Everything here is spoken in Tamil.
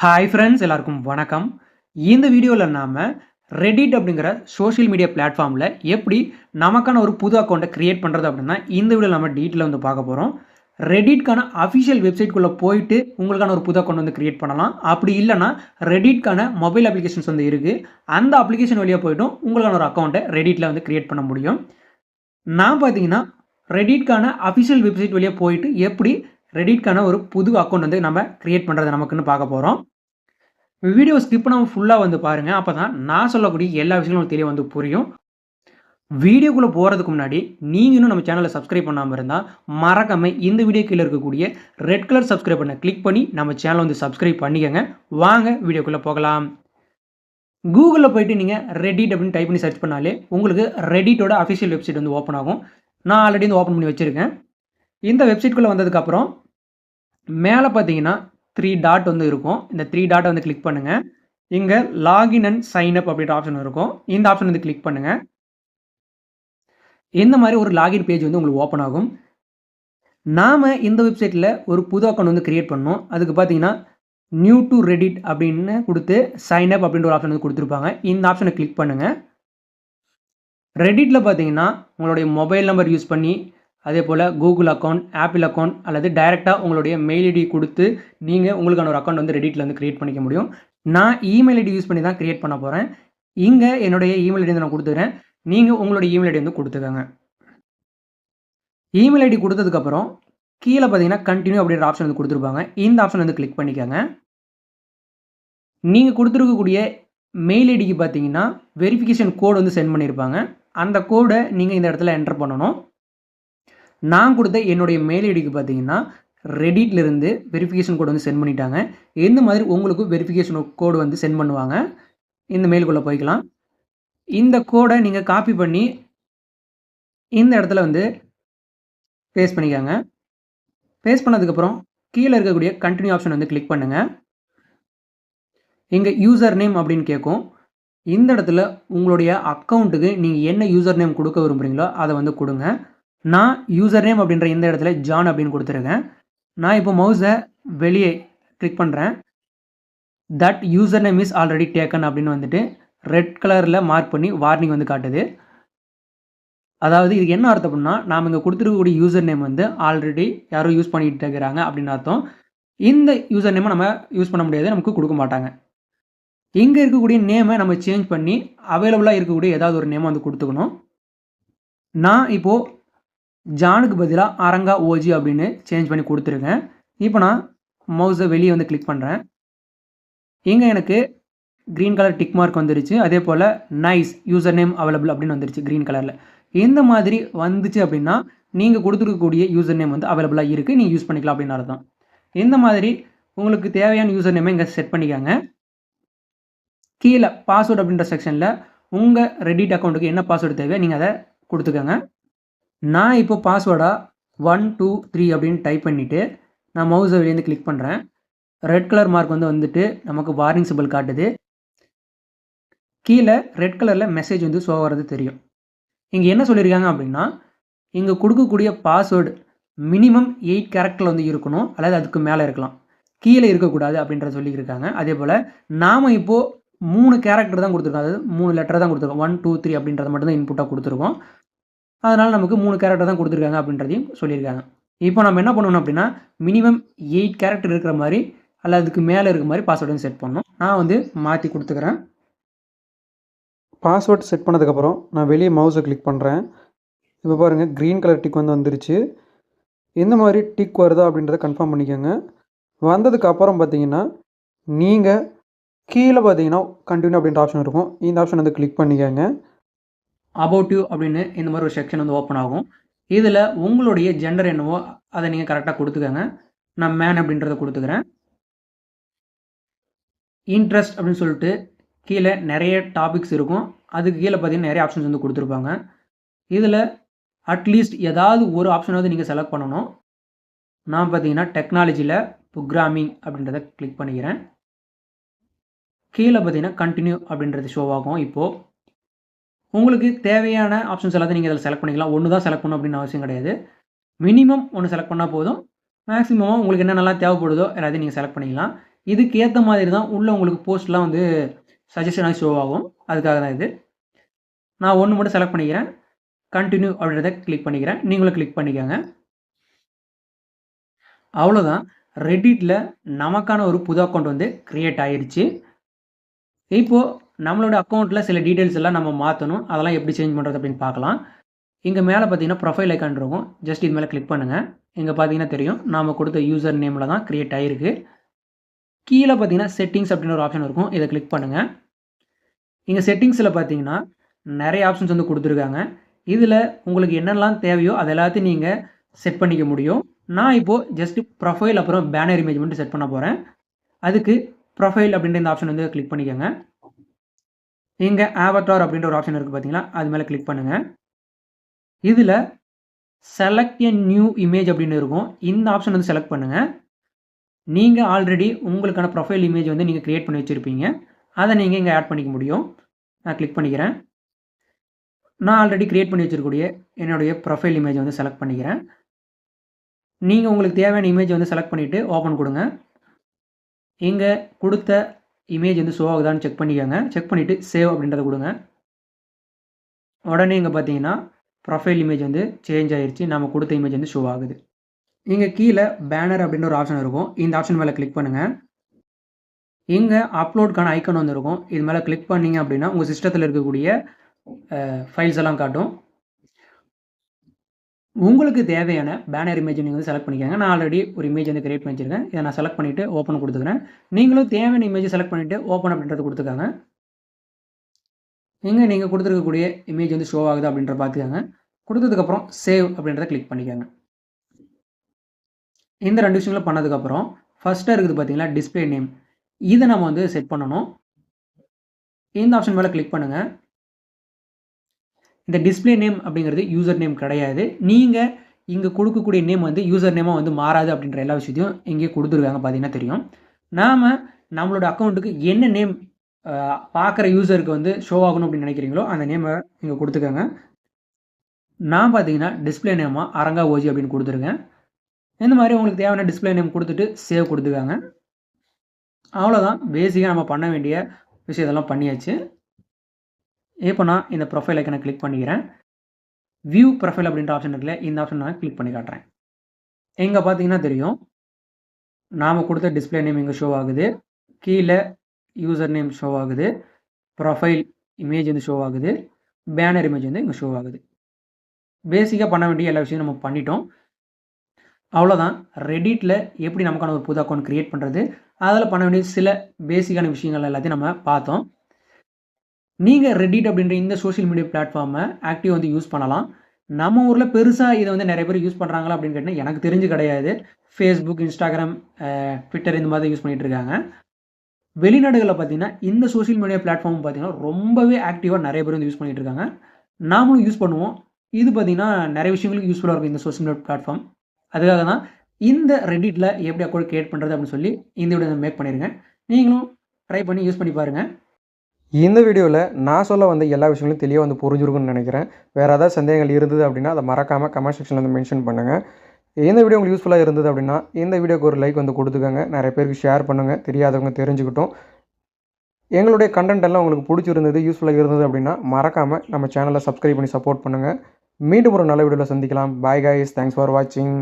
ஹாய் ஃப்ரெண்ட்ஸ், எல்லாருக்கும் வணக்கம். இந்த வீடியோவில் நாம் ரெடிட் அப்படிங்கிற சோஷியல் மீடியா பிளாட்ஃபார்மில் எப்படி நமக்கான ஒரு புது அக்கௌண்ட்டை கிரியேட் பண்ணுறது அப்படின்னா இந்த வீடியோவில் நம்ம டீட்டெயிலாக வந்து பார்க்க போகிறோம். ரெடிட்கான அஃபிஷியல் வெப்சைட்குள்ளே போயிட்டு உங்களுக்கான ஒரு புது அக்கௌண்ட் வந்து கிரியேட் பண்ணலாம். அப்படி இல்லைனா ரெடிட்கான மொபைல் அப்ளிகேஷன்ஸ் வந்து இருக்குது. அந்த அப்ளிகேஷன் வழியாக போய்ட்டும் உங்களுக்கான ஒரு அக்கௌண்ட்டை ரெடிட்டில் வந்து கிரியேட் பண்ண முடியும். நான் பார்த்தீங்கன்னா ரெடிட்கான அஃபிஷியல் வெப்சைட் வழியாக போயிட்டு எப்படி ரெடிட்கான ஒரு புது அக்கௌண்ட் வந்து நம்ம கிரியேட் பண்ணுறது நமக்குன்னு பார்க்க போகிறோம். வீடியோ ஸ்கிப் பண்ணாமல் ஃபுல்லாக வந்து பாருங்கள். அப்போ தான் நான் சொல்லக்கூடிய எல்லா விஷயங்களும் தெளிவாக வந்து புரியும். வீடியோக்குள்ளே போகிறதுக்கு முன்னாடி நீங்கள் இன்னும் நம்ம சேனலை சப்ஸ்கிரைப் பண்ணாமல் இருந்தால் மறக்காமல் இந்த வீடியோ கீழே இருக்கக்கூடிய ரெட் கலர் சப்ஸ்கிரைப் பண்ண கிளிக் பண்ணி நம்ம சேனலை வந்து சப்ஸ்கிரைப் பண்ணிக்கோங்க. வாங்க வீடியோக்குள்ளே போகலாம். கூகுளில் போய்ட்டு நீங்கள் ரெடிட் அப்படின்னு டைப் பண்ணி சர்ச் பண்ணாலே உங்களுக்கு ரெடிட்டோட அஃபிஷியல் வெப்சைட் வந்து ஓப்பன் ஆகும். நான் ஆல்ரெடி வந்து ஓப்பன் பண்ணி வச்சுருக்கேன். இந்த வெப்சைட்குள்ளே வந்ததுக்கப்புறம் மேலே பார்த்தீங்கன்னா 3 டாட் வந்து இருக்கும். இந்த 3 டாட்டை வந்து கிளிக் பண்ணுங்கள். இங்கே லாகின் அண்ட் சைன் அப் அப்படின்ற ஆப்ஷன் இருக்கும். இந்த ஆப்ஷன் வந்து கிளிக் பண்ணுங்கள். இந்த மாதிரி ஒரு லாகின் பேஜ் வந்து உங்களுக்கு ஓப்பன் ஆகும். நாம் இந்த வெப்சைட்டில் ஒரு புது அக்கௌண்ட் வந்து கிரியேட் பண்ணோம். அதுக்கு பார்த்தீங்கன்னா நியூ டு ரெடிட் அப்படின்னு கொடுத்து சைன் அப் அப்படின்ற ஒரு ஆப்ஷன் வந்து கொடுத்துருப்பாங்க. இந்த ஆப்ஷனை கிளிக் பண்ணுங்கள். ரெடிட்டில் பார்த்தீங்கன்னா உங்களுடைய மொபைல் நம்பர் யூஸ் பண்ணி அதே போல் கூகுள் அக்கௌண்ட், ஆப்பிள் அக்கௌண்ட் அல்லது டைரெக்டாக உங்களுடைய மெயில் ஐடி கொடுத்து நீங்கள் உங்களுக்கான ஒரு அக்கௌண்ட் வந்து ரெடிட்டில் வந்து கிரியேட் பண்ணிக்க முடியும். நான் இமெயில் ஐடி யூஸ் பண்ணி தான் கிரியேட் பண்ண போகிறேன். இங்கே என்னுடைய இமெயில் ஐடி வந்து நான் கொடுத்துக்கிறேன். நீங்கள் உங்களுடைய இமெயில் ஐடி வந்து கொடுத்துக்கோங்க. இமெயில் ஐடி கொடுத்ததுக்கப்புறம் கீழே பார்த்தீங்கன்னா கண்டினியூ அப்படின்ற ஆப்ஷன் வந்து கொடுத்துருப்பாங்க. இந்த ஆப்ஷன் வந்து கிளிக் பண்ணிக்கோங்க. நீங்கள் கொடுத்துருக்கக்கூடிய மெயில் ஐடிக்கு பார்த்தீங்கன்னா வெரிஃபிகேஷன் கோடு வந்து சென்ட் பண்ணியிருப்பாங்க. அந்த கோடை நீங்கள் இந்த இடத்துல என்டர் பண்ணணும். நான் கொடுத்த என்னுடைய மெயில் ஐடிக்கு பார்த்தீங்கன்னா ரெடிட்லேருந்து வெரிஃபிகேஷன் கோடு வந்து சென்ட் பண்ணிட்டாங்க. எந்த மாதிரி உங்களுக்கு வெரிஃபிகேஷன் கோடு வந்து சென்ட் பண்ணுவாங்க. இந்த மெயிலுக்குள்ளே போய்க்கலாம். இந்த கோடை நீங்கள் காப்பி பண்ணி இந்த இடத்துல வந்து பேஸ்ட் பண்ணிக்கோங்க. பேஸ்ட் பண்ணதுக்கப்புறம் கீழே இருக்கக்கூடிய கண்டினியூ ஆப்ஷன் வந்து கிளிக் பண்ணுங்கள். இங்கே யூசர் நேம் அப்படின்னு கேட்கும். இந்த இடத்துல உங்களுடைய அக்கௌண்ட்டுக்கு நீங்கள் என்ன யூசர் நேம் கொடுக்க விரும்புகிறீங்களோ அதை வந்து கொடுங்க. நான் யூசர் நேம் அப்படின்ற இந்த இடத்துல ஜான் அப்படின்னு கொடுத்துருக்கேன். நான் இப்போ மவுஸை வெளியே கிளிக் பண்ணுறேன். That user name is already taken அப்படின்னு வந்துட்டு ரெட் கலரில் மார்க் பண்ணி வார்னிங் வந்து காட்டுது. அதாவது இதுக்கு என்ன அர்த்தம் அப்படின்னா நாம் இங்கே கொடுத்துருக்கக்கூடிய யூசர் நேம் வந்து ஆல்ரெடி யாரும் யூஸ் பண்ணிகிட்டு இருக்கிறாங்க அப்படின்னு அர்த்தம். இந்த யூசர் நேமை நம்ம யூஸ் பண்ண முடியாது, நமக்கு கொடுக்க மாட்டாங்க. இங்கே இருக்கக்கூடிய நேமை நம்ம சேஞ்ச் பண்ணி அவைலபிளாக இருக்கக்கூடிய ஏதாவது ஒரு நேமை வந்து கொடுத்துக்கணும். நான் இப்போது ஜானுக்கு பதிலாக அரங்கா ஓஜி அப்படின்னு சேஞ்ச் பண்ணி கொடுத்துருக்கேன். இப்போ நான் மவுஸை வெளியே வந்து கிளிக் பண்ணுறேன். இங்கே எனக்கு க்ரீன் கலர் டிக் மார்க் வந்துருச்சு. அதே போல் நைஸ் யூசர் நேம் அவைலபிள் அப்படின்னு வந்துருச்சு க்ரீன் கலரில். இந்த மாதிரி வந்துச்சு அப்படின்னா நீங்கள் கொடுத்துருக்கக்கூடிய யூசர் நேம் வந்து அவைலபிளாக இருக்குது, நீங்கள் யூஸ் பண்ணிக்கலாம் அப்படின்னு அர்த்தம். இந்த மாதிரி உங்களுக்கு தேவையான யூசர் நேமை இங்கே செட் பண்ணிக்கோங்க. கீழே பாஸ்வேர்டு அப்படின்ற செக்ஷனில் உங்கள் ரெடிட் அக்கௌண்ட்டுக்கு என்ன பாஸ்வேர்டு தேவையோ நீங்கள் அதை கொடுத்துக்கோங்க. நான் இப்போ பாஸ்வேர்டாக 1 2 3 அப்படின்னு டைப் பண்ணிவிட்டு நான் மவுஸை வெளியேருந்து கிளிக் பண்ணுறேன். ரெட் கலர் மார்க் வந்துட்டு நமக்கு வார்னிங் சிம்பிள் காட்டுது. கீழே ரெட் கலரில் மெசேஜ் வந்து ஷோ வர்றது தெரியும். இங்கே என்ன சொல்லியிருக்காங்க அப்படின்னா இங்கே கொடுக்கக்கூடிய பாஸ்வேர்டு மினிமம் 8 கேரக்டரில் வந்து இருக்கணும், அல்லது அதுக்கு மேலே இருக்கலாம், கீழே இருக்கக்கூடாது அப்படின்றத சொல்லியிருக்காங்க. அதே போல் நாம் இப்போது 3 கேரக்டர் தான் கொடுத்துருக்கோம், அதாவது 3 லெட்டர் தான் கொடுத்துருக்கோம். 1 2 3 அப்படின்றத மட்டும் தான் இன்புட்டாக கொடுத்துருக்கோம். அதனால் நமக்கு 3 கேரக்டர் தான் கொடுத்துருக்காங்க அப்படின்றதையும் சொல்லியிருக்காங்க. இப்போ நம்ம என்ன பண்ணணும் அப்படின்னா மினிமம் 8 கேரக்டர் இருக்கிற மாதிரி அல்லது அதுக்கு மேலே இருக்கிற மாதிரி பாஸ்வேர்டு வந்து செட் பண்ணணும். நான் வந்து மாற்றி கொடுத்துக்கிறேன். பாஸ்வேர்ட் செட் பண்ணதுக்கப்புறம் நான் வெளியே மவுஸை கிளிக் பண்ணுறேன். இப்போ பாருங்கள் க்ரீன் கலர் டிக் வந்துருச்சு. எந்த மாதிரி டிக் வருதா அப்படின்றத கன்ஃபார்ம் பண்ணிக்கோங்க. வந்ததுக்கப்புறம் பார்த்தீங்கன்னா நீங்கள் கீழே பார்த்தீங்கன்னா கண்டினியூ அப்படின்ற ஆப்ஷன் இருக்கும். இந்த ஆப்ஷன் வந்து கிளிக் பண்ணிக்கோங்க. அபவுட் யூ அப்படின்னு இந்த மாதிரி ஒரு செக்ஷன் வந்து ஓப்பன் ஆகும். இதில் உங்களுடைய ஜெண்டர் என்னவோ அதை நீங்கள் கரெக்டாக கொடுத்துக்கோங்க. நான் மேன் அப்படின்றத கொடுத்துக்கிறேன். இன்ட்ரெஸ்ட் அப்படின்னு சொல்லிட்டு கீழே நிறைய டாபிக்ஸ் இருக்கும். அதுக்கு கீழே பார்த்தீங்கன்னா நிறைய ஆப்ஷன்ஸ் வந்து கொடுத்துருப்பாங்க. இதில் அட்லீஸ்ட் ஏதாவது ஒரு ஆப்ஷனாவது நீங்கள் செலக்ட் பண்ணணும். நான் பார்த்தீங்கன்னா டெக்னாலஜியில் ப்ரோக்ராமிங் அப்படின்றத கிளிக் பண்ணிக்கிறேன். கீழே பார்த்தீங்கன்னா கண்டினியூ அப்படின்றது ஷோ ஆகும். இப்போது உங்களுக்கு தேவையான ஆப்ஷன்ஸ் எல்லாத்தையும் நீங்கள் இதில் செலக்ட் பண்ணிக்கலாம். ஒன்று தான் செலக்ட் பண்ணணும் அப்படின்னு அவசியம் கிடையாது. மினிமம் ஒன்று செலக்ட் பண்ணால் போதும். மேக்ஸிமம் உங்களுக்கு என்னென்னலாம் தேவைப்படுதோ எல்லாத்தையும் நீங்கள் செலக்ட் பண்ணிக்கலாம். இதுக்கு ஏற்ற மாதிரி தான் உள்ள உங்களுக்கு போஸ்ட்லாம் வந்து சஜஷனாக ஷோ ஆகும். அதுக்காக தான் இது. நான் ஒன்று மட்டும் செலக்ட் பண்ணிக்கிறேன். கன்டின்யூ அப்படின்றத கிளிக் பண்ணிக்கிறேன். நீங்களும் கிளிக் பண்ணிக்கோங்க. அவ்வளோதான். ரெடிட்டில் நமக்கான ஒரு புது அக்கௌண்ட் வந்து கிரியேட் ஆயிருச்சு. இப்போது நம்மளோட அக்கௌண்ட்டில் சில டீட்டெயில்ஸ் எல்லாம் நம்ம மாற்றணும். அதெல்லாம் எப்படி சேஞ்ச் பண்ணுறது அப்படின்னு பார்க்கலாம். இங்கே மேலே பார்த்தீங்கன்னா ப்ரொஃபைல் ஐக்கான் இருக்கும். ஜஸ்ட் இது மேலே கிளிக் பண்ணுங்கள். இங்கே பார்த்தீங்கன்னா தெரியும் நாம் கொடுத்த யூசர் நேமில் தான் கிரியேட் ஆகிருக்கு. கீழே பார்த்தீங்கன்னா செட்டிங்ஸ் அப்படின்னு ஒரு ஆப்ஷன் இருக்கும். இதை கிளிக் பண்ணுங்கள். இங்கே செட்டிங்ஸில் பார்த்தீங்கன்னா நிறைய ஆப்ஷன்ஸ் வந்து கொடுத்துருக்காங்க. இதில் உங்களுக்கு என்னெல்லாம் தேவையோ அது எல்லாத்தையும் நீங்கள் செட் பண்ணிக்க முடியும். நான் இப்போது ஜஸ்ட்டு ப்ரொஃபைல் அப்புறம் பேனர் இமேஜ் மட்டும் செட் பண்ண போகிறேன். அதுக்கு ப்ரொஃபைல் அப்படின்ற இந்த ஆப்ஷன் வந்து கிளிக் பண்ணிக்கோங்க. இங்கே ஆவட்டார் அப்படின்ற ஒரு ஆப்ஷன் இருக்குது பார்த்தீங்களா, அது மேலே கிளிக் பண்ணுங்கள். இதில் செலக்ட் எ நியூ இமேஜ் அப்படின்னு இருக்கும். இந்த ஆப்ஷன் வந்து செலக்ட் பண்ணுங்கள். நீங்கள் ஆல்ரெடி உங்களுக்கான ப்ரொஃபைல் இமேஜ் வந்து நீங்கள் க்ரியேட் பண்ணி வச்சுருப்பீங்க. அதை நீங்கள் இங்கே ஆட் பண்ணிக்க முடியும். நான் கிளிக் பண்ணிக்கிறேன். நான் ஆல்ரெடி க்ரியேட் பண்ணி வச்சுருக்கூடிய என்னுடைய ப்ரொஃபைல் இமேஜ் வந்து செலக்ட் பண்ணிக்கிறேன். நீங்கள் உங்களுக்கு தேவையான இமேஜ் வந்து செலக்ட் பண்ணிவிட்டு ஓப்பன் கொடுங்க. இங்கே கொடுத்த இமேஜ் வந்து ஷோ ஆகுதான்னு செக் பண்ணிக்கோங்க. செக் பண்ணிவிட்டு சேவ் அப்படின்றத கொடுங்க. உடனே இங்கே பார்த்தீங்கன்னா ப்ரொஃபைல் இமேஜ் வந்து சேஞ்ச் ஆகிடுச்சு. நம்ம கொடுத்த இமேஜ் வந்து ஷோ ஆகுது. இங்கே கீழே பேனர் அப்படின்ற ஒரு ஆப்ஷன் இருக்கும். இந்த ஆப்ஷன் மேலே கிளிக் பண்ணுங்கள். இங்கே அப்லோடுக்கான ஐக்கன் வந்து இருக்கும். இது மேலே கிளிக் பண்ணிங்க அப்படின்னா உங்கள் சிஸ்டத்தில் இருக்கக்கூடிய ஃபைல்ஸ் எல்லாம் காட்டும். உங்களுக்கு தேவையான பேனர் இமேஜ் நீங்கள் வந்து செலக்ட் பண்ணிக்கோங்க. நான் ஆல்ரெடி ஒரு இமேஜ் வந்து கிரியேட் பண்ணி வச்சுருக்கேன். இதை நான் செலக்ட் பண்ணிவிட்டு ஓப்பன் கொடுத்துக்கிறேன். நீங்களும் தேவையான இமேஜ் செலக்ட் பண்ணிவிட்டு ஓப்பன் அப்படின்றது கொடுத்துக்காங்க. இங்கே நீங்கள் கொடுத்துருக்கக்கூடிய இமேஜ் வந்து ஷோ ஆகுது அப்படின்றத பார்த்துக்கோங்க. கொடுத்ததுக்கப்புறம் சேவ் அப்படின்றத கிளிக் பண்ணிக்கோங்க. இந்த 2 விஷயங்களும் பண்ணதுக்கப்புறம் ஃபஸ்ட்டாக இருக்குது பார்த்தீங்களா டிஸ்பிளே நேம், இதை நம்ம வந்து செட் பண்ணணும். இந்த ஆப்ஷன் மேலே கிளிக் பண்ணுங்கள். இந்த டிஸ்பிளே நேம் அப்படிங்கிறது யூசர் நேம் கிடையாது. நீங்கள் இங்கே கொடுக்கக்கூடிய நேம் வந்து யூசர் நேமாக வந்து மாறாது அப்படின்ற எல்லா விஷயத்தையும் இங்கே கொடுத்துருக்காங்க. பார்த்தீங்கன்னா தெரியும். நாம் நம்மளோட அக்கௌண்ட்டுக்கு என்ன நேம் பார்க்குற யூசருக்கு வந்து ஷோ ஆகணும் அப்படின்னு நினைக்கிறீங்களோ அந்த நேமை இங்கே கொடுத்துக்கோங்க. நான் பார்த்தீங்கன்னா டிஸ்பிளே நேமாக அரங்கா ஓஜி அப்படின்னு கொடுத்துருக்கேன். இந்த மாதிரி உங்களுக்கு தேவையான டிஸ்பிளே நேம் கொடுத்துட்டு சேவ் கொடுத்துக்காங்க. அவ்வளோதான். பேசிக்காக நம்ம பண்ண வேண்டிய விஷயத்தெல்லாம் பண்ணியாச்சு. இப்போ நான் இந்த ப்ரொஃபைல் ஐக்கனை கிளிக் பண்ணிக்கிறேன். வியூ ப்ரொஃபைல் அப்படின்ற ஆப்ஷன் இருக்குல்ல, இந்த ஆப்ஷன் நான் கிளிக் பண்ணி காட்டுறேன். இங்கே பார்த்தீங்கன்னா தெரியும். நாம் கொடுத்த டிஸ்பிளே நேம் இங்கே ஷோ ஆகுது. கீழே யூசர் நேம் ஷோ ஆகுது. ப்ரொஃபைல் இமேஜ் வந்து ஷோ ஆகுது. பேனர் இமேஜ் வந்து இங்கே ஷோ ஆகுது. பேசிக்காக பண்ண வேண்டிய எல்லா விஷயம் நம்ம பண்ணிட்டோம். அவ்வளோதான். ரெடிட்டில் எப்படி நமக்கான ஒரு புது அக்கௌண்ட் க்ரியேட் பண்ணுறது, அதில் பண்ண வேண்டிய சில பேசிக்கான விஷயங்கள் எல்லாத்தையும் நம்ம பார்த்தோம். நீங்கள் ரெடிட் அப்படின்ற இந்த சோஷியல் மீடியா பிளாட்ஃபார்மை ஆக்டிவ் வந்து யூஸ் பண்ணலாம். நம்ம ஊரில் பெருசாக இதை வந்து நிறைய பேர் யூஸ் பண்ணுறாங்களா அப்படின்னு கேட்டால் எனக்கு தெரிஞ்சு கிடையாது. ஃபேஸ்புக், இன்ஸ்டாகிராம், ட்விட்டர் இந்த மாதிரி யூஸ் பண்ணிகிட்டு இருக்காங்க. வெளிநாடுகளில் பார்த்தீங்கன்னா இந்த சோஷியல் மீடியா பிளாட்ஃபார்ம் பார்த்தீங்கன்னா ரொம்பவே ஆக்டிவாக நிறைய பேர் வந்து யூஸ் பண்ணிகிட்டு இருக்காங்க. நாமளும் யூஸ் பண்ணுவோம். இது பார்த்தீங்கன்னா நிறைய விஷயங்களுக்கு யூஸ்ஃபுல்லாக இருக்கும் இந்த சோஷியல் மீடியா பிளாட்ஃபார்ம். அதுக்காக தான் இந்த ரெடிட்டில் எப்படி அக்கௌண்ட் கிரியேட் பண்ணுறது அப்படின்னு சொல்லி இந்த வீடியோ மேக் பண்ணியிருக்கேன். நீங்களும் ட்ரை பண்ணி யூஸ் பண்ணி பாருங்கள். இந்த வீடியோவில் நான் சொல்ல வந்த எல்லா விஷயங்களும் தெளிவாக வந்து புரிஞ்சிருக்குன்னு நினைக்கிறேன். வேறு ஏதாவது சந்தேகங்கள் இருந்தது அப்படின்னா அதை மறக்காமல் கமெண்ட் செக்ஷனில் வந்து மென்ஷன் பண்ணுங்கள். இந்த வீடியோ உங்களுக்கு யூஸ்ஃபுல்லாக இருந்தது அப்படின்னா இந்த வீடியோக்கு ஒரு லைக் வந்து கொடுத்துக்கோங்க. நிறைய பேருக்கு ஷேர் பண்ணுங்கள், தெரியாதவங்க தெரிஞ்சுக்கிட்டோம். எங்களுடைய கண்டென்ட் எல்லாம் உங்களுக்கு பிடிச்சிருந்தது, யூஸ்ஃபுல்லாக இருந்தது அப்படின்னா மறக்காமல் நம்ம சேனலை சப்ஸ்கிரைப் பண்ணி சப்போர்ட் பண்ணுங்கள். மீண்டும் ஒரு நல்ல வீடியோவில் சந்திக்கலாம். பாய் கைஸ், தேங்க்ஸ் ஃபார் வாட்சிங்.